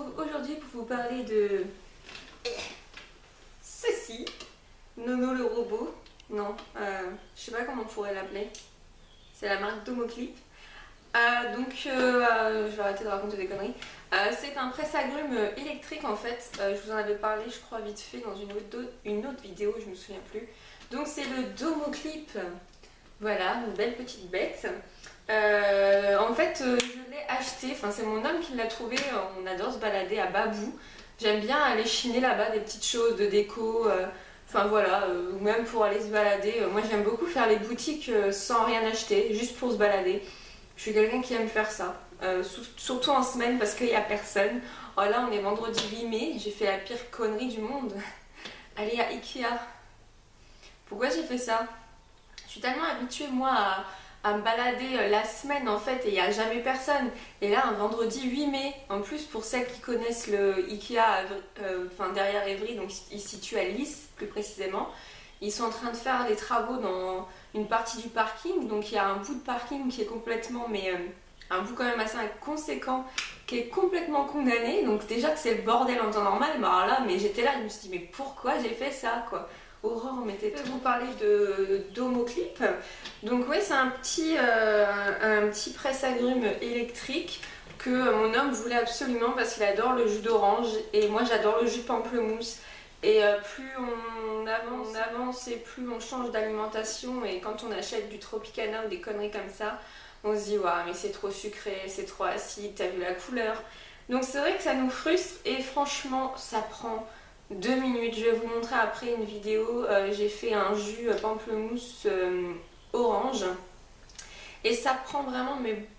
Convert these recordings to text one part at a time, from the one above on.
retrouve aujourd'hui pour vous parler de ceci, Nono le robot. Non, je sais pas comment on pourrait l'appeler. C'est la marque Domoclip. Je vais arrêter de raconter des conneries. C'est un presse-agrumes électrique en fait. Je vous en avais parlé, je crois, vite fait dans une autre vidéo, je me souviens plus. Donc c'est le Domoclip. Voilà, une belle petite bête. En fait, je l'ai acheté, enfin c'est mon homme qui l'a trouvé. On adore se balader à Babou. J'aime bien aller chiner là-bas des petites choses de déco. Enfin voilà, ou même pour aller se balader. Moi j'aime beaucoup faire les boutiques sans rien acheter, juste pour se balader. Je suis quelqu'un qui aime faire ça, surtout en semaine parce qu'il n'y a personne. Oh là on est vendredi 8 mai, j'ai fait la pire connerie du monde. Aller à Ikea. Pourquoi j'ai fait ça? Je suis tellement habituée moi à me balader la semaine en fait et il n'y a jamais personne. Et là un vendredi 8 mai, en plus pour celles qui connaissent le Ikea derrière Évry, donc il se situe à Lys plus précisément, ils sont en train de faire des travaux dans une partie du parking, donc il y a un bout de parking qui est complètement, un bout quand même assez conséquent, qui est complètement condamné, donc déjà que c'est le bordel en temps normal, mais alors là, j'étais là, je me suis dit mais pourquoi j'ai fait ça quoi? Aurore, on m'était vous parler de Domoclip. Donc oui, c'est un petit presse-agrumes électrique que mon homme voulait absolument parce qu'il adore le jus d'orange et moi j'adore le jus pamplemousse. Et plus on avance et plus on change d'alimentation, et quand on achète du Tropicana ou des conneries comme ça, on se dit waouh mais c'est trop sucré, c'est trop acide, t'as vu la couleur. Donc c'est vrai que ça nous frustre et franchement ça prend 2 minutes. Je vais vous montrer après une vidéo, j'ai fait un jus pamplemousse orange et ça prend vraiment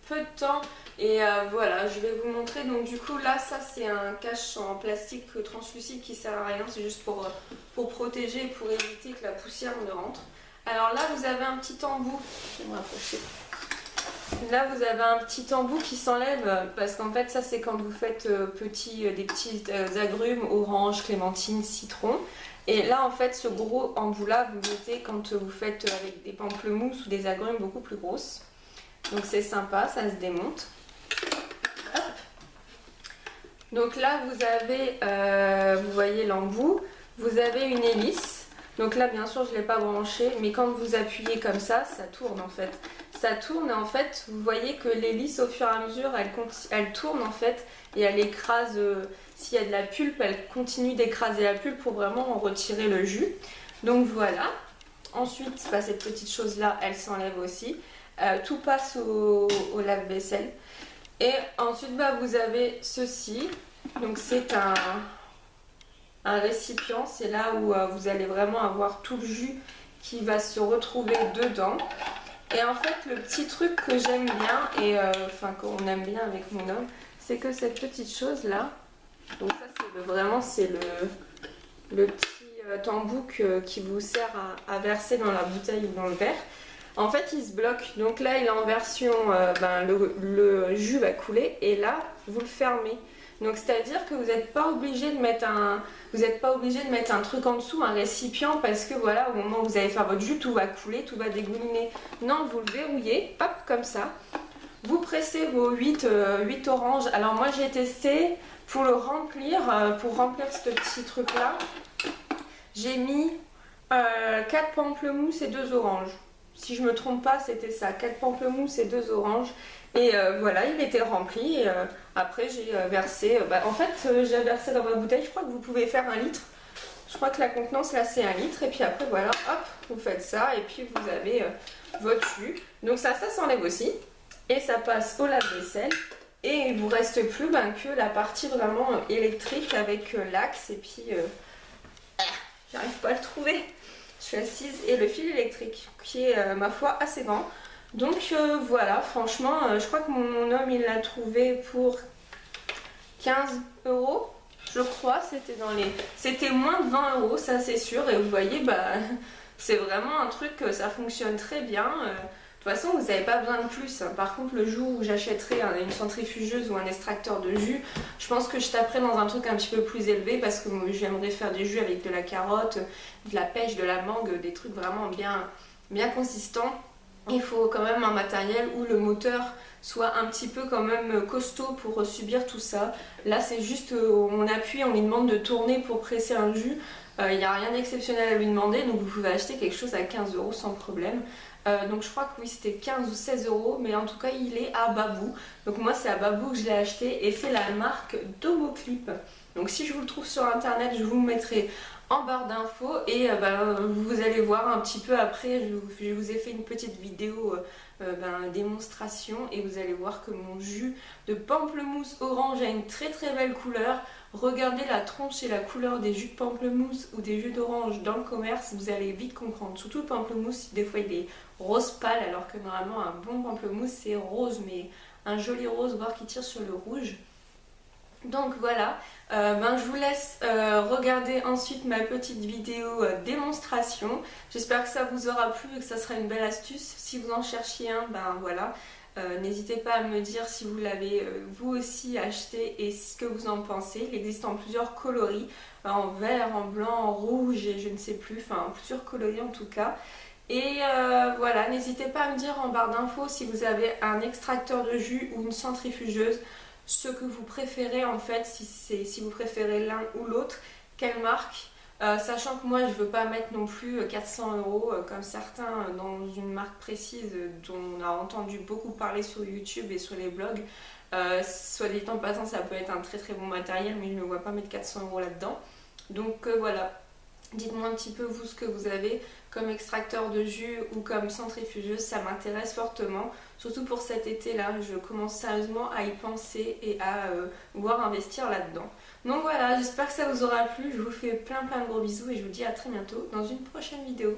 peu de temps. Et voilà, je vais vous montrer. Donc du coup là, ça c'est un cache en plastique translucide qui sert à rien, c'est juste pour protéger et pour éviter que la poussière ne rentre. Alors là vous avez un petit embout, je vais me rapprocher. Là vous avez un petit embout qui s'enlève parce qu'en fait ça c'est quand vous faites des petits agrumes, orange, clémentine, citron. Et là en fait ce gros embout là vous le mettez quand vous faites avec des pamplemousses ou des agrumes beaucoup plus grosses. Donc c'est sympa, ça se démonte. Hop. Donc là vous avez, vous voyez l'embout, vous avez une hélice. Donc là bien sûr je ne l'ai pas branché, mais quand vous appuyez comme ça tourne en fait. Ça tourne et en fait vous voyez que l'hélice au fur et à mesure elle tourne en fait et elle écrase, s'il y a de la pulpe elle continue d'écraser la pulpe pour vraiment en retirer le jus. Donc voilà. Ensuite cette petite chose là elle s'enlève aussi. Tout passe au lave-vaisselle. Et ensuite vous avez ceci. Donc c'est un récipient, c'est là où vous allez vraiment avoir tout le jus qui va se retrouver dedans. Et en fait le petit truc que j'aime bien et qu'on aime bien avec mon homme, c'est que cette petite chose là, donc ça c'est le petit embout qui vous sert à verser dans la bouteille ou dans le verre. En fait il se bloque, donc là il est en version, le jus va couler et là vous le fermez. Donc c'est à dire que vous n'êtes pas obligé de mettre un truc en dessous, un récipient, parce que voilà au moment où vous allez faire votre jus tout va couler, tout va dégouliner. Non, vous le verrouillez, hop comme ça. Vous pressez vos 8 oranges. Alors moi j'ai testé pour le remplir, pour remplir ce petit truc là. J'ai mis 4 pamplemousses et 2 oranges. Si je me trompe pas, c'était ça, 4 pamplemousses et 2 oranges. Et voilà, il était rempli. Et après, j'ai versé. En fait, j'ai versé dans ma bouteille. Je crois que vous pouvez faire 1 litre. Je crois que la contenance là, c'est 1 litre. Et puis après, voilà, hop, vous faites ça. Et puis vous avez votre jus. Donc ça s'enlève aussi. Et ça passe au lave-vaisselle. Et il vous reste plus que la partie vraiment électrique avec l'axe. Et puis, j'arrive pas à le trouver. Je suis assise et le fil électrique qui est ma foi assez grand. Donc voilà, franchement je crois que mon homme il l'a trouvé pour 15 €, je crois. C'était moins de 20 €, ça c'est sûr. Et vous voyez c'est vraiment un truc que ça fonctionne très bien. De toute façon vous n'avez pas besoin de plus. Par contre le jour où j'achèterai une centrifugeuse ou un extracteur de jus, je pense que je taperai dans un truc un petit peu plus élevé parce que j'aimerais faire des jus avec de la carotte, de la pêche, de la mangue, des trucs vraiment bien consistants. Il faut quand même un matériel où le moteur soit un petit peu quand même costaud pour subir tout ça. Là c'est juste on appuie, on lui demande de tourner pour presser un jus. Il n'y a rien d'exceptionnel à lui demander, donc vous pouvez acheter quelque chose à 15 € sans problème. Donc je crois que oui c'était 15 ou 16 €, mais en tout cas il est à Babou. Donc moi c'est à Babou que je l'ai acheté et c'est la marque Domoclip. Donc si je vous le trouve sur internet, je vous le mettrai en barre d'infos et vous allez voir un petit peu après, je vous ai fait une petite vidéo démonstration et vous allez voir que mon jus de pamplemousse orange a une très très belle couleur. Regardez la tronche et la couleur des jus de pamplemousse ou des jus d'orange dans le commerce, vous allez vite comprendre. Surtout le pamplemousse, des fois il est rose pâle alors que normalement un bon pamplemousse c'est rose, mais un joli rose voire qui tire sur le rouge. Donc voilà, je vous laisse regarder ensuite ma petite vidéo démonstration. J'espère que ça vous aura plu et que ça sera une belle astuce. Si vous en cherchiez un, voilà. N'hésitez pas à me dire si vous l'avez vous aussi acheté et ce que vous en pensez. Il existe en plusieurs coloris, en vert, en blanc, en rouge et je ne sais plus, enfin en plusieurs coloris en tout cas. Et voilà, n'hésitez pas à me dire en barre d'infos si vous avez un extracteur de jus ou une centrifugeuse, ce que vous préférez en fait, si vous préférez l'un ou l'autre, quelle marque. Sachant que moi je ne veux pas mettre non plus 400 € comme certains dans une marque précise dont on a entendu beaucoup parler sur YouTube et sur les blogs. Soit dit en passant, ça peut être un très très bon matériel, mais je ne me vois pas mettre 400 € là-dedans. Donc voilà. Dites-moi un petit peu vous ce que vous avez comme extracteur de jus ou comme centrifugeuse, ça m'intéresse fortement. Surtout pour cet été-là, je commence sérieusement à y penser et à vouloir investir là-dedans. Donc voilà, j'espère que ça vous aura plu. Je vous fais plein de gros bisous et je vous dis à très bientôt dans une prochaine vidéo.